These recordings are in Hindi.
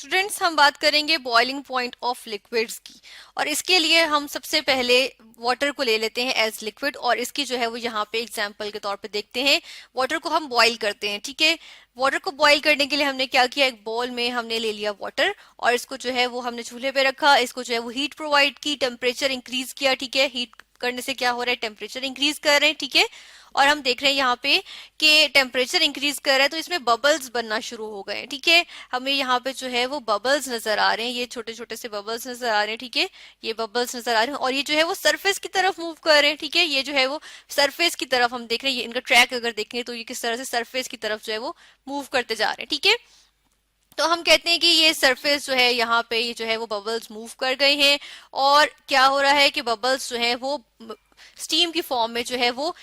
स्टूडेंट्स हम बात करेंगे बॉइलिंग पॉइंट ऑफ लिक्विड्स की। और इसके लिए हम सबसे पहले वाटर को ले लेते हैं एज लिक्विड, और इसकी जो है वो यहाँ पे एग्जांपल के तौर पे देखते हैं। वाटर को हम बॉईल करते हैं, ठीक है। वाटर को बॉईल करने के लिए हमने क्या किया, एक बाउल में हमने ले लिया वाटर और इसको जो है वो हमने चूल्हे पे रखा, इसको जो है वो हीट प्रोवाइड की, टेम्परेचर इंक्रीज किया, ठीक है। हीट करने से क्या हो रहा है, टेम्परेचर इंक्रीज कर रहे हैं, ठीक है। और हम देख रहे हैं यहाँ पे कि टेम्परेचर इंक्रीज कर रहा है तो इसमें बबल्स बनना शुरू हो गए, ठीक है। हमें यहाँ पे जो है वो बबल्स नजर आ रहे हैं, ये छोटे छोटे से बबल्स नजर आ रहे हैं, ठीक है। ये बबल्स नजर आ रहे हैं और ये जो है वो सरफेस की तरफ मूव कर रहे हैं, ठीक है। ये जो है वो सरफेस की तरफ हम देख रहे हैं, ये इनका ट्रैक अगर देखें तो ये किस तरह से सरफेस की तरफ जो है वो मूव करते जा रहे हैं, ठीक है। तो हम कहते हैं कि ये सरफेस जो है यहाँ पे ये जो है वो बबल्स मूव कर गए हैं। और क्या हो रहा है कि बबल्स जो है वो स्टीम की फॉर्म में जो है वो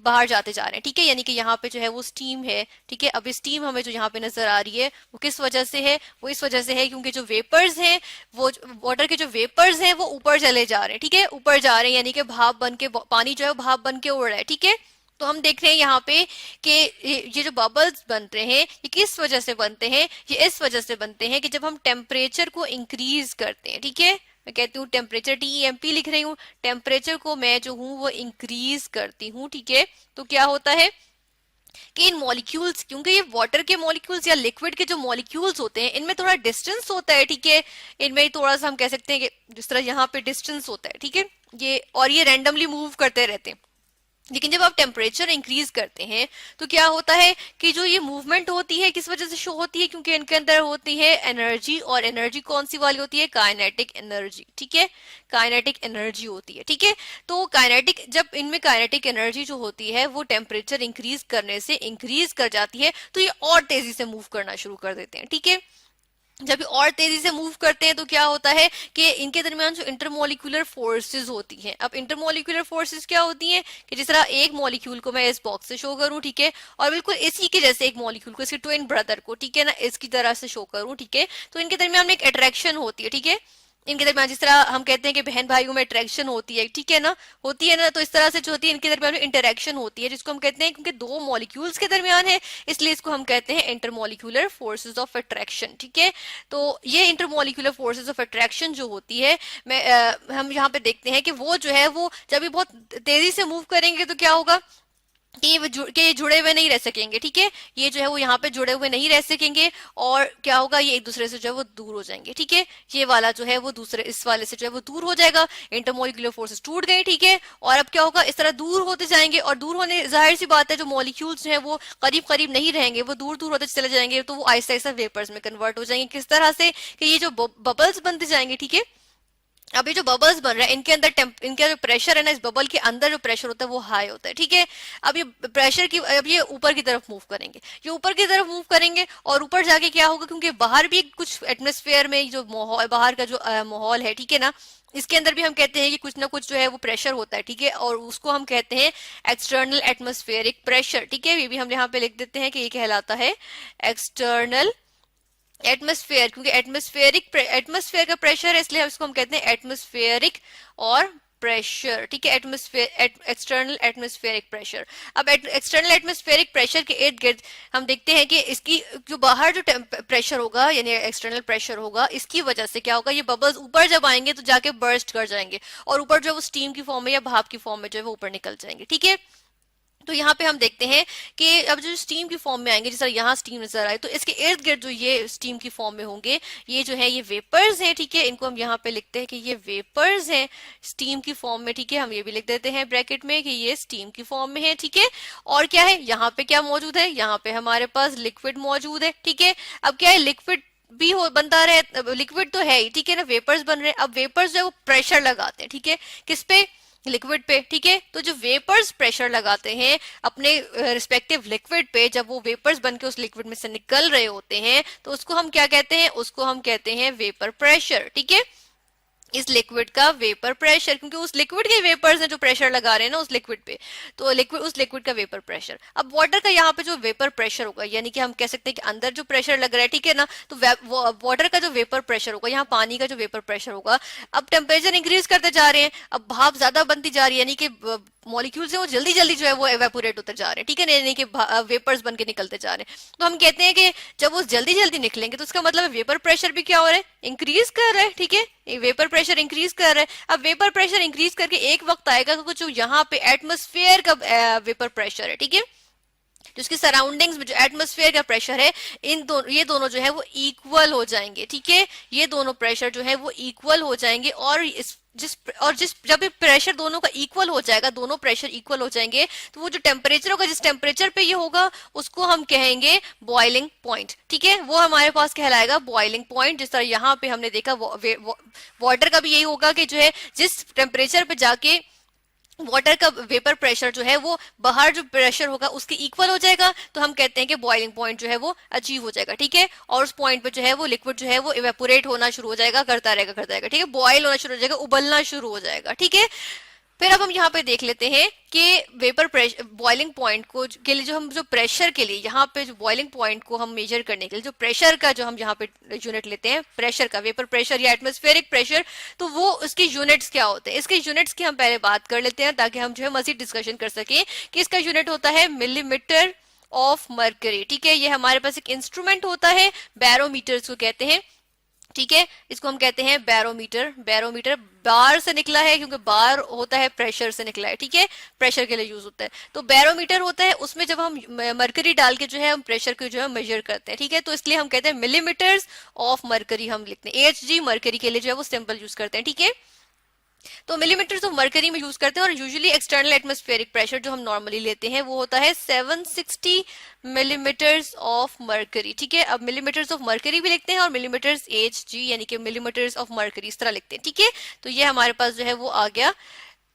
बाहर जाते जा रहे हैं, ठीक है। यानी कि यहाँ पे जो है वो स्टीम है, ठीक है। अब स्टीम हमें जो यहाँ पे नजर आ रही है वो किस वजह से है, वो इस वजह से है क्योंकि जो वेपर्स हैं, वो वाटर के जो वेपर्स हैं वो ऊपर चले जा रहे हैं, ठीक है। ऊपर जा रहे हैं यानी कि भाप बन के, पानी जो है वो भाप बन के उड़ रहा है, ठीक है। तो हम देख रहे हैं यहाँ पे कि ये जो बबल्स बन रहे हैं ये किस वजह से बनते हैं, ये इस वजह से बनते हैं कि जब हम टेम्परेचर को इंक्रीज करते हैं, ठीक है। मैं कहती हूँ टेम्परेचर, TEMP लिख रही हूँ, टेम्परेचर को मैं जो हूँ वो इंक्रीज करती हूँ, ठीक है। तो क्या होता है कि इन मॉलिक्यूल्स, क्योंकि ये वाटर के मॉलिक्यूल्स या लिक्विड के जो मॉलिक्यूल्स होते हैं इनमें थोड़ा डिस्टेंस होता है, ठीक है। इनमें थोड़ा सा हम कह सकते हैं कि जिस तरह यहाँ पे डिस्टेंस होता है, ठीक है। ये और ये रैंडमली मूव करते रहते हैं। लेकिन जब आप टेम्परेचर इंक्रीज करते हैं तो क्या होता है कि जो ये मूवमेंट होती है किस वजह से शो होती है, क्योंकि इनके अंदर होती है एनर्जी, और एनर्जी कौन सी वाली होती है, काइनेटिक एनर्जी, ठीक है। काइनेटिक एनर्जी होती है, ठीक है। तो काइनेटिक, जब इनमें काइनेटिक एनर्जी जो होती है वो टेम्परेचर इंक्रीज करने से इंक्रीज कर जाती है तो ये और तेजी से मूव करना शुरू कर देते हैं, ठीक है। जब ये और तेजी से मूव करते हैं तो क्या होता है कि इनके दरमियान जो इंटरमोलिकुलर फोर्सेस होती हैं, अब इंटरमोलिकुलर फोर्सेस क्या होती हैं कि जिस तरह एक मॉलिक्यूल को मैं इस बॉक्स से शो करूं, ठीक है, और बिल्कुल इसी के जैसे एक मॉलिक्यूल को, इसके ट्विन ब्रदर को, ठीक है ना, इसकी तरह से शो करूं, ठीक है। तो इनके दरमियान में एक अट्रैक्शन होती है, ठीक है। इनके दरमियान जिस तरह हम कहते हैं कि बहन भाइयों में अट्रैक्शन होती है, ठीक है ना, होती है ना, तो इस तरह से जो होती है इनके दरमियान में इंटरेक्शन होती है, जिसको हम कहते हैं, क्योंकि दो मॉलिक्यूल्स के दरमियान है इसलिए इसको हम कहते हैं इंटरमोलिकुलर फोर्सेस ऑफ अट्रैक्शन, ठीक है। तो ये इंटरमोलिकुलर फोर्सेस ऑफ अट्रैक्शन जो होती है, हम यहाँ पे देखते हैं कि वो जो है वो जब ये बहुत तेजी से मूव करेंगे तो क्या होगा कि ये जुड़े हुए नहीं रह सकेंगे, ठीक है। ये जो है वो यहाँ पे जुड़े हुए नहीं रह सकेंगे और क्या होगा, ये एक दूसरे से जो है वो दूर हो जाएंगे, ठीक है। ये वाला जो है वो दूसरे इस वाले से जो है वो दूर हो जाएगा, इंटरमोलिकुलर फोर्सेस टूट गई, ठीक है। और अब क्या होगा, इस तरह दूर होते जाएंगे और दूर होने, जाहिर सी बात है जो मॉलिक्यूल्स जो है वो करीब करीब नहीं रहेंगे, वो दूर दूर होते चले जाएंगे, तो वो आहिस्ता आहिस्ता वेपर्स में कन्वर्ट हो जाएंगे। किस तरह से कि ये जो बबल्स बनते जाएंगे, ठीक है। अब ये जो बबल्स बन रहे हैं इनके अंदर इनका जो प्रेशर है ना, इस बबल के अंदर जो प्रेशर होता है वो हाई होता है, ठीक है। अब ये प्रेशर की, अब ये ऊपर की तरफ मूव करेंगे, ये ऊपर की तरफ मूव करेंगे और ऊपर जाके क्या होगा, क्योंकि बाहर भी कुछ एटमोस्फेयर में जो माहौल, बाहर का जो माहौल है, ठीक है ना, इसके अंदर भी हम कहते हैं कि कुछ ना कुछ जो है वो प्रेशर होता है, ठीक है। और उसको हम कहते हैं एक्सटर्नल एटमोस्फेरिक प्रेशर, ठीक है। ये भी हम यहाँ पे लिख देते हैं कि ये कहलाता है एक्सटर्नल एटमोस्फेयर, क्योंकि एटमोस्फेयर का प्रेशर है इसलिए इसको हम कहते हैं एटमोस्फेरिक और प्रेशर, ठीक है। Atmosphere, external atmospheric pressure. अब एक्सटर्नल एटमोस्फेरिक प्रेशर के इर्द गिर्द हम देखते हैं कि इसकी जो बाहर जो प्रेशर होगा यानी एक्सटर्नल प्रेशर होगा, इसकी वजह से क्या होगा, ये बबल्स ऊपर जब आएंगे तो जाके बर्स्ट कर जाएंगे और ऊपर जो वो स्टीम की फॉर्म में या भाप की फॉर्म में जो है वो ऊपर निकल जाएंगे, ठीक है। तो यहाँ पे हम देखते हैं कि अब जो स्टीम की फॉर्म में आएंगे, जिस तरह यहाँ स्टीम नजर आए, तो इसके इर्द गिर्द जो ये स्टीम की फॉर्म में होंगे, ये जो है ये वेपर्स हैं, ठीक है। इनको हम यहाँ पे लिखते हैं कि ये वेपर्स हैं स्टीम की फॉर्म में, ठीक है। हम ये भी लिख देते हैं ब्रैकेट में कि ये स्टीम की फॉर्म में है, ठीक है। और क्या है, यहाँ पे क्या मौजूद है, यहाँ पे हमारे पास लिक्विड मौजूद है, ठीक है। अब क्या है, लिक्विड भी हो बनता रहे, लिक्विड तो है ही, ठीक है ना, वेपर्स बन रहे हैं। अब वेपर्स जो है वो प्रेशर लगाते हैं, ठीक है, किस पे, लिक्विड पे, ठीक है। तो जो वेपर्स प्रेशर लगाते हैं अपने रिस्पेक्टिव लिक्विड पे, जब वो वेपर्स बनके उस लिक्विड में से निकल रहे होते हैं तो उसको हम क्या कहते हैं, उसको हम कहते हैं वेपर प्रेशर, ठीक है। इस लिक्विड का वेपर प्रेशर, क्योंकि उस लिक्विड के वेपर्स हैं जो प्रेशर लगा रहे हैं ना उस लिक्विड पे, तो लिक्विड उस लिक्विड का वेपर प्रेशर। अब वाटर का यहाँ पे जो वेपर प्रेशर होगा, यानी कि हम कह सकते हैं कि अंदर जो प्रेशर लग रहा है, ठीक है ना, तो वाटर का जो वेपर प्रेशर होगा, यहाँ पानी का जो वेपर प्रेशर होगा, अब टेम्परेचर इंक्रीज करते जा रहे हैं, अब भाप ज्यादा बनती जा रही है, यानी कि मॉलिक्यूल्स है वो जल्दी जल्दी जो है वो एवेपोरेट होते जा रहे हैं, ठीक है ना, यानी कि वेपर्स बन के निकलते जा रहे हैं। तो हम कहते हैं कि जब वो जल्दी जल्दी निकलेंगे तो उसका मतलब वेपर प्रेशर भी क्या हो रहा है, इंक्रीज कर रहा है, ठीक है, वेपर प्रेशर इंक्रीज कर रहा है। अब वेपर प्रेशर इंक्रीज करके एक वक्त आएगा कि कुछ यहाँ पे एटमोस्फेयर का वेपर प्रेशर है, ठीक है, जो उसकी सराउंडिंग्स में जो एटमोस्फेयर का प्रेशर है, ये दोनों जो है वो इक्वल हो जाएंगे, ठीक है, ये दोनों प्रेशर जो है वो इक्वल हो जाएंगे, और जिस जब भी प्रेशर दोनों का इक्वल हो जाएगा, दोनों प्रेशर इक्वल हो जाएंगे, तो वो जो टेम्परेचर होगा, जिस टेम्परेचर पे ये होगा उसको हम कहेंगे बॉइलिंग पॉइंट, ठीक है, वो हमारे पास कहलाएगा बॉइलिंग पॉइंट। जिस तरह यहाँ पे हमने देखा वाटर का भी यही होगा कि जो है जिस टेम्परेचर पे जाके वाटर का वेपर प्रेशर जो है वो बाहर जो प्रेशर होगा उसके इक्वल हो जाएगा, तो हम कहते हैं कि बॉइलिंग पॉइंट जो है वो अचीव हो जाएगा, ठीक है, और उस पॉइंट पे जो है वो लिक्विड जो है वो इवेपोरेट होना शुरू हो जाएगा, करता रहेगा, ठीक है, बॉयल होना शुरू हो जाएगा, उबलना शुरू हो जाएगा, ठीक है। फिर अब हम यहाँ पे देख लेते हैं कि वेपर प्रेशर बॉइलिंग पॉइंट को के लिए जो हम जो प्रेशर के लिए यहाँ पे जो बॉइलिंग पॉइंट को हम मेजर करने के लिए जो प्रेशर का जो हम यहाँ पे यूनिट लेते हैं, प्रेशर का, वेपर प्रेशर या एटमॉस्फेरिक प्रेशर, तो वो उसके यूनिट्स क्या होते हैं, इसके यूनिट्स की हम पहले बात कर लेते हैं ताकि हम जो है मजीद डिस्कशन कर सके कि इसका यूनिट होता है मिलीमीटर ऑफ मर्करी, ठीक है, ये हमारे पास एक इंस्ट्रूमेंट होता है, बैरोमीटर को कहते हैं, ठीक है, इसको हम कहते हैं बैरोमीटर। बैरोमीटर बार से निकला है क्योंकि बार होता है प्रेशर से निकला है, ठीक है, प्रेशर के लिए यूज होता है, तो बैरोमीटर होता है, उसमें जब हम मरकरी डाल के जो है हम प्रेशर को जो है मेजर करते हैं, ठीक है, तो इसलिए हम कहते हैं मिलीमीटर्स ऑफ मरकरी हम लिखते हैं, AHG मरकरी के लिए जो है वो सिंपल यूज करते हैं, ठीक है, तो मिलीमीटर्स ऑफ मरकरी में यूज करते हैं। और यूजुअली एक्सटर्नल एटमॉस्फेरिक प्रेशर जो हम नॉर्मली लेते हैं वो होता है 760 मिलीमीटर्स ऑफ मरकरी, ठीक है, अब मिलीमीटर्स ऑफ मरकरी भी लिखते हैं और मिलीमीटर्स HG यानी कि मिलीमीटर्स ऑफ मरकरी इस तरह लिखते हैं, ठीक है, तो ये हमारे पास जो है वो आ गया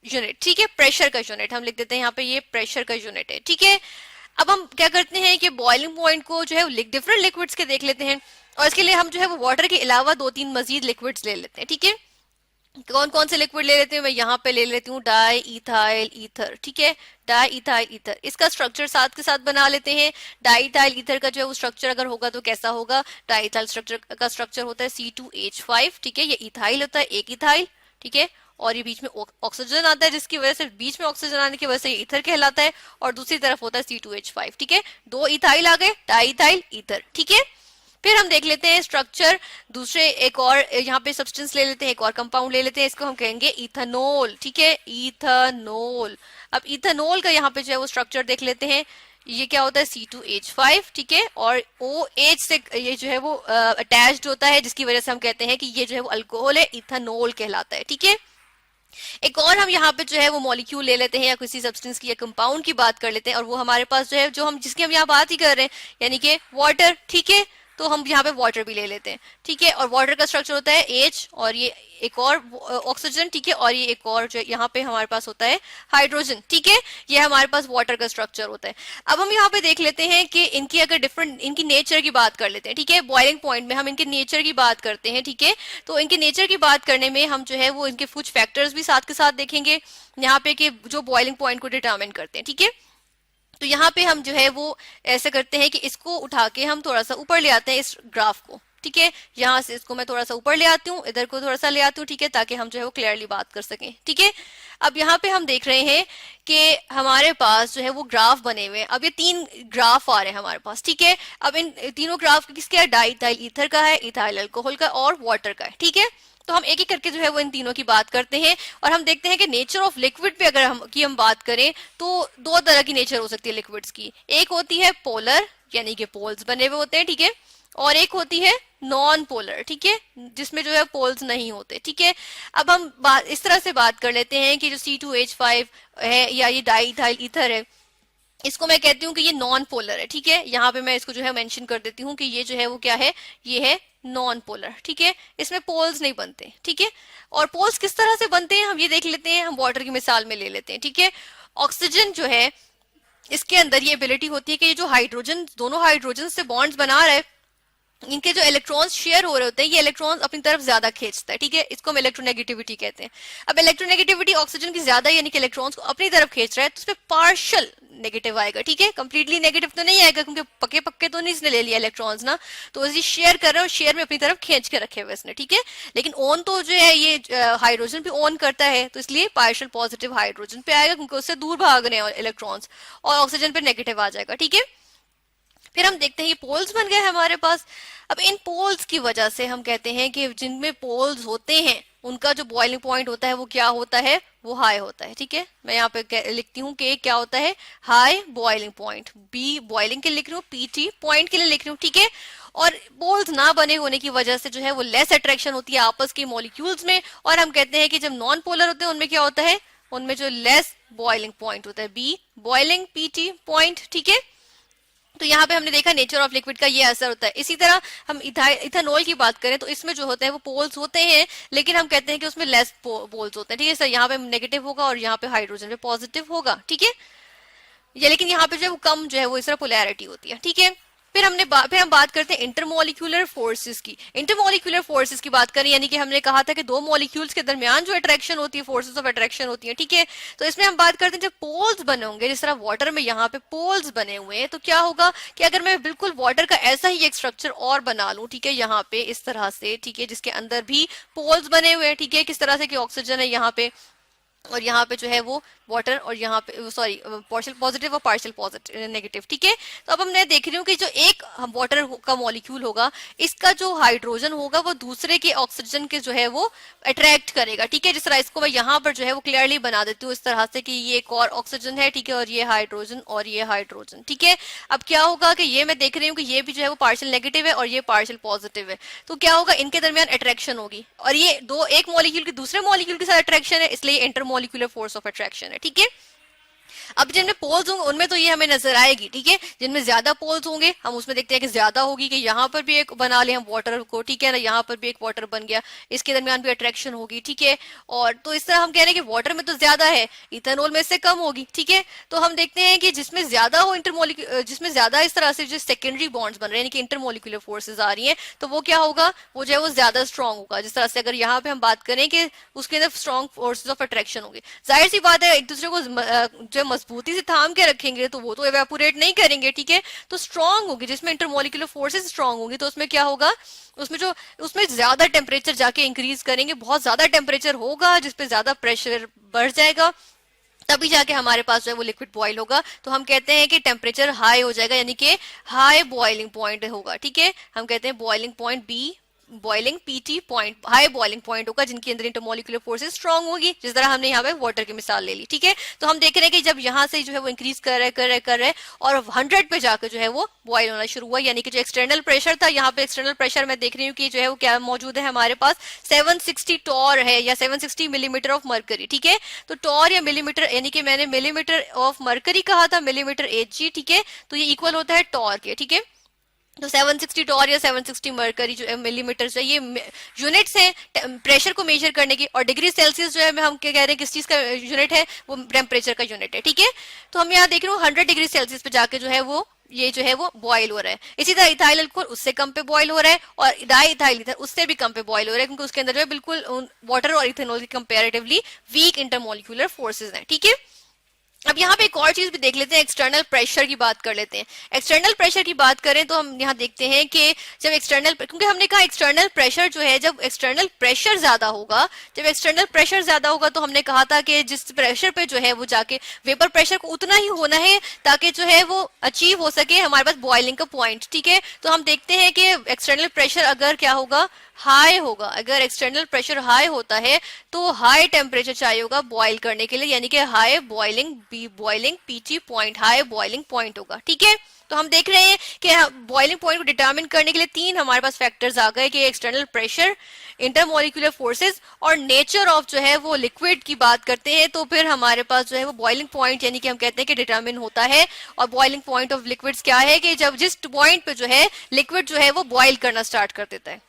यूनिट, ठीक है, प्रेशर का यूनिट हम लिख देते हैं यहाँ पे, ये प्रेशर का यूनिट है, ठीक है। अब हम क्या करते हैं कि बॉइलिंग पॉइंट को जो है डिफरेंट लिक्विड्स के देख लेते हैं, और इसके लिए हम जो है वो वाटर के अलावा 2-3 मजीद लिक्विड्स ले लेते हैं, ठीक है, कौन कौन से लिक्विड ले लेते हैं, मैं यहाँ पे ले लेती हूँ डाई इथाइल ईथर, ठीक है, डाई इथाइल ईथर, इसका स्ट्रक्चर साथ के साथ बना लेते हैं। डाई इथाइल ईथर का जो है वो स्ट्रक्चर अगर होगा तो कैसा होगा, डाई इथाइल स्ट्रक्चर का स्ट्रक्चर होता है C2H5, ठीक है, ये इथाइल होता है, एक इथाइल, ठीक है, और ये बीच में ऑक्सीजन आता है जिसकी वजह से बीच में ऑक्सीजन आने की वजह से ये ईथर कहलाता है, और दूसरी तरफ होता है C2H5, ठीक है, 2 इथाइल आ गए, डाई इथाइल ईथर, ठीक है। फिर हम देख लेते हैं स्ट्रक्चर, दूसरे एक और यहाँ पे सब्सटेंस ले लेते हैं, एक और कंपाउंड ले लेते हैं, इसको हम कहेंगे इथेनॉल, ठीक है, इथेनॉल। अब इथेनॉल का यहाँ पे जो है वो स्ट्रक्चर देख लेते हैं, ये क्या होता है C2H5, ठीक है, और OH से ये जो है वो अटैच्ड होता है जिसकी वजह से हम कहते हैं कि ये जो है वो अल्कोहल है, इथेनॉल कहलाता है, ठीक है। एक और हम यहाँ पे जो है वो मॉलिक्यूल ले लेते हैं या किसी सब्सटेंस की या कंपाउंड की बात कर लेते हैं, और वो हमारे पास जो है जो हम जिसकी हम यहाँ बात ही कर रहे हैं यानी कि वाटर, ठीक है, तो हम यहाँ पे वाटर भी ले लेते हैं, ठीक है, और वाटर का स्ट्रक्चर होता है H, और ये एक और ऑक्सीजन, ठीक है, और ये एक और जो यहाँ पे हमारे पास होता है हाइड्रोजन, ठीक है, ये हमारे पास वाटर का स्ट्रक्चर होता है। अब हम यहाँ पे देख लेते हैं कि इनकी अगर डिफरेंट इनकी नेचर की बात कर लेते हैं, ठीक है, बॉइलिंग पॉइंट में हम इनके नेचर की बात करते हैं, ठीक है, तो इनके नेचर की बात करने में हम जो है वो इनके कुछ फैक्टर्स भी साथ के साथ देखेंगे यहाँ पे कि जो बॉइलिंग पॉइंट को डिटरमिन करते हैं, ठीक है। तो यहाँ पे हम जो है वो ऐसे करते हैं कि इसको उठा के हम थोड़ा सा ऊपर ले आते हैं इस ग्राफ को, ठीक है, यहाँ से इसको मैं थोड़ा सा ऊपर ले आती हूँ, इधर को थोड़ा सा ले आती हूँ, ठीक है, ताकि हम जो है वो क्लियरली बात कर सकें, ठीक है। अब यहाँ पे हम देख रहे हैं कि हमारे पास जो है वो ग्राफ बने हुए हैं, अब ये 3 ग्राफ आ रहे हैं हमारे पास, ठीक है। अब इन तीनों ग्राफ किसके है, डाई इथाइल ईथर का है, इथाइल अल्कोहल का और वाटर का है, ठीक है। तो हम एक एक करके जो है वो इन तीनों की बात करते हैं, और हम देखते हैं कि नेचर ऑफ लिक्विड पे अगर हम बात करें तो 2 तरह की नेचर हो सकती है लिक्विड्स की, एक होती है पोलर यानी कि पोल्स बने हुए होते हैं, ठीक है, और एक होती है नॉन पोलर, ठीक है, जिसमें जो है पोल्स नहीं होते, ठीक है। अब हम इस तरह से बात कर लेते हैं कि जो C2H5 है या ये डाई इथाइल ईथर है, इसको मैं कहती हूँ कि ये नॉन पोलर है, ठीक है, यहाँ पे मैं इसको जो है मेंशन कर देती हूँ कि ये जो है वो क्या है, ये है नॉन पोलर, ठीक है, इसमें पोल्स नहीं बनते, ठीक है। और पोल्स किस तरह से बनते हैं हम ये देख लेते हैं, हम वाटर की मिसाल में ले लेते हैं, ठीक है। ऑक्सीजन जो है इसके अंदर ये एबिलिटी होती है कि ये जो हाइड्रोजन दोनों हाइड्रोजन से बॉन्ड्स बना रहा है इनके जो इलेक्ट्रॉन्स शेयर हो रहे होते हैं, ये इलेक्ट्रॉन्स अपनी तरफ ज्यादा खींचता है, ठीक है, इसको हम इलेक्ट्रोनेगेटिविटी कहते हैं। अब इलेक्ट्रोनेगेटिविटी ऑक्सीजन की ज्यादा यानी कि इलेक्ट्रॉन्स को अपनी तरफ खींच रहा है, तो उसमें पार्शियल नेगेटिव आएगा, ठीक है, कंप्लीटली नेगेटिव तो नहीं आएगा क्योंकि पक्के पक्के तो नहीं इसने ले लिया इलेक्ट्रॉन्स ना, तो इसे शेयर कर रहा है और शेयर में अपनी तरफ खींच के रखे हुए इसने, ठीक है। लेकिन ऑन तो जो है ये हाइड्रोजन भी ऑन करता है, तो इसलिए पार्शियल पॉजिटिव हाइड्रोजन पे आएगा क्योंकि उससे दूर भाग रहे हैं इलेक्ट्रॉन्स, और ऑक्सीजन पे नेगेटिव आ जाएगा, ठीक है। फिर हम देखते हैं ये पोल्स बन गए हमारे पास। अब इन पोल्स की वजह से हम कहते हैं कि जिनमें पोल्स होते हैं उनका जो बॉइलिंग पॉइंट होता है वो क्या होता है, वो हाई होता है, ठीक है। मैं यहाँ पे लिखती हूँ कि क्या होता है, high boiling point, B boiling के लिए लिख रही हूँ, पीटी पॉइंट के लिए लिख रही हूँ, ठीक है। और पोल्स ना बने होने की वजह से जो है वो लेस अट्रैक्शन होती है आपस के मॉलिक्यूल्स में, और हम कहते हैं कि जब नॉन पोलर होते हैं उनमें क्या होता है, उनमें जो लेस बॉइलिंग पॉइंट होता है, बी बॉइलिंग पीटी पॉइंट, ठीक है। तो यहाँ पे हमने देखा नेचर ऑफ लिक्विड का ये असर होता है। इसी तरह हम इथेनॉल की बात करें तो इसमें जो होता है वो पोल्स होते हैं, लेकिन हम कहते हैं कि उसमें लेस पोल्स होते हैं, ठीक है सर। यहाँ पे नेगेटिव होगा और यहाँ पे हाइड्रोजन पे पॉजिटिव होगा, ठीक है। ये लेकिन यहाँ पे जो है वो कम जो है वो इस तरह पोलैरिटी होती है, ठीक है। फिर हम बात करते हैं इंटरमोलिक्यूलर फोर्सेस की। इंटरमोलिक्यूलर फोर्सेस की बात करें यानी कि हमने कहा था कि दो मॉलिक्यूल्स के दरमियान जो अट्रैक्शन होती है, फोर्सेस ऑफ अट्रैक्शन होती है, ठीक है। तो इसमें हम बात करते हैं जब पोल्स बने होंगे, जिस तरह वाटर में यहाँ पे पोल्स बने हुए हैं, तो क्या होगा कि अगर मैं बिल्कुल वाटर का ऐसा ही एक स्ट्रक्चर और बना लूं, ठीक है, यहाँ पे इस तरह से, ठीक है, जिसके अंदर भी पोल्स बने हुए हैं, ठीक है, किस तरह से कि ऑक्सीजन है यहाँ पे और यहाँ पे जो है वो वाटर, और यहाँ पे सॉरी पार्शियल पॉजिटिव और पार्शियल पॉजिटिव नेगेटिव, ठीक है। तो अब मैं देख रही हूँ कि जो एक वाटर का मॉलिक्यूल होगा, इसका जो हाइड्रोजन होगा वो दूसरे के ऑक्सीजन के जो है वो अट्रैक्ट करेगा, ठीक है। जिस तरह इसको मैं यहाँ पर जो है वो क्लियरली बना देती हूँ इस तरह से कि ये एक और ऑक्सीजन है, ठीक है, और ये हाइड्रोजन और ये हाइड्रोजन, ठीक है। अब क्या होगा कि ये मैं देख रही हूँ कि ये भी जो है वो पार्शियल नेगेटिव है और ये पार्शियल पॉजिटिव है, तो क्या होगा, इनके दरमियान अट्रैक्शन होगी, और ये दो एक मॉलिक्यूल की दूसरे मॉलिक्यूल के साथ अट्रैक्शन है, इसलिए इंटरमोलिक्यूलर फोर्स ऑफ अट्रैक्शन है, ठीक है। अब जिनमें पोल्स होंगे उनमें तो ये हमें नजर आएगी, ठीक है। जिनमें ज्यादा पोल्स होंगे हम उसमें देखते हैं कि ज्यादा होगी, कि यहाँ पर भी एक बना ले हम वाटर को, ठीक है ना, यहाँ पर भी एक वाटर बन गया, इसके दरमियान भी अट्रैक्शन होगी, ठीक है। और तो इस तरह हम कह रहे हैं कि वाटर में तो ज्यादा है, इथेनॉल में इससे कम होगी, ठीक है। तो हम देखते हैं कि जिसमें ज्यादा हो जिसमें ज्यादा इस तरह से जो सेकेंडरी बॉन्ड्स बन रहे हैं यानी कि इंटरमोलिकुलर फोर्सेज आ रही हैं, तो वो क्या होगा, वो जो है वो ज्यादा स्ट्रॉन्ग होगा। जिस तरह से अगर यहाँ पे हम बात करें कि उसके अंदर स्ट्रॉन्ग फोर्सेज ऑफ अट्रैक्शन होंगे, जाहिर सी बात है एक दूसरे को जो मजबूती से थाम के रखेंगे तो वो तो एवेपोरेट नहीं करेंगे, ठीक है। तो स्ट्रॉन्ग होगी, जिसमें इंटरमोलिकुलर फोर्सेस स्ट्रॉन्ग होंगी, तो उसमें क्या होगा, उसमें ज्यादा टेम्परेचर जाके इंक्रीज करेंगे, बहुत ज्यादा टेम्परेचर होगा जिसपे ज्यादा प्रेशर बढ़ जाएगा, तभी जाके हमारे पास जो है वो लिक्विड बॉयल होगा। तो हम कहते हैं कि टेम्परेचर हाई हो जाएगा, यानी कि हाई बॉइलिंग पॉइंट होगा, ठीक है। हम कहते हैं boiling point B boiling PT point, high boiling point होगा जिनके अंदर इंटरमोलिकुलर फोर्सेस स्ट्रॉन्ग होगी, जिस तरह हमने यहाँ पे वाटर की मिसाल ले ली, ठीक है। तो हम देख रहे हैं कि जब यहाँ से जो है वो इंक्रीज कर रहे और 100 पे जाकर जो है वो बॉयल होना शुरू हुआ, यानी कि जो एक्सटर्नल प्रेशर था, यहाँ पे एक्सटर्नल प्रेशर मैं देख रही हूँ कि जो है वो क्या मौजूद है हमारे पास, 760 टॉर है या 760 मिलीमीटर ऑफ मरकरी, ठीक है। तो टॉर या मिलीमीटर, यानी कि मैंने मिलीमीटर ऑफ मरकरी कहा था, मिलीमीटर एच, ठीक है, तो ये इक्वल होता है टॉर के, ठीक है। तो 760 टॉर या 760 मरकरी जो मिलीमीटर जो ये यूनिट्स हैं प्रेशर को मेजर करने की, और डिग्री सेल्सियस जो है हम क्या कह रहे हैं किस चीज का यूनिट है, वो टेम्परेचर का यूनिट है, ठीक है। तो हम यहाँ देख रहे हो 100 डिग्री सेल्सियस पे जाके जो है वो ये जो है वो बॉयल हो रहा है। इसी तरह इथाइल अल्कोहल उससे कम पे बॉयल हो रहा है, और डाई इथाइल ईथर उससे भी कम पे बॉयल हो रहा है, क्योंकि उसके अंदर जो है बिल्कुल वाटर और इथेनॉल की कंपेरेटिवली वीक इंटरमोलिकुलर फोर्सेज हैं, ठीक है। अब यहाँ पे एक और चीज भी देख लेते हैं, एक्सटर्नल प्रेशर की बात कर लेते हैं। एक्सटर्नल प्रेशर की बात करें तो हम यहाँ देखते हैं कि जब एक्सटर्नल, क्योंकि हमने कहा एक्सटर्नल प्रेशर जो है, जब एक्सटर्नल प्रेशर ज्यादा होगा, जब एक्सटर्नल प्रेशर ज्यादा होगा तो हमने कहा था कि जिस प्रेशर पे जो है वो जाके वेपर प्रेशर को उतना ही होना है ताकि जो है वो अचीव हो सके हमारे पास बॉइलिंग का पॉइंट, ठीक है। तो हम देखते हैं कि एक्सटर्नल प्रेशर अगर क्या होगा, हाई होगा, अगर एक्सटर्नल प्रेशर हाई होता है तो हाई टेम्परेचर चाहिए होगा बॉयल करने के लिए, यानी कि high boiling PT point, high boiling point होगा, ठीक है। तो हम देख रहे हैं कि बॉइलिंग पॉइंट को डिटरमिन करने के लिए 3 हमारे पास फैक्टर्स आ गए कि एक्सटर्नल प्रेशर, इंटरमोलिकुलर फोर्सेस और नेचर ऑफ जो है वो लिक्विड की बात करते हैं, तो फिर हमारे पास जो है वो बॉइलिंग पॉइंट यानी कि हम कहते हैं कि डिटरमिन होता है। और बॉइलिंग पॉइंट ऑफ लिक्विड्स क्या है कि जब जिस पॉइंट पे जो है लिक्विड जो है वो बॉइल करना स्टार्ट कर देता है,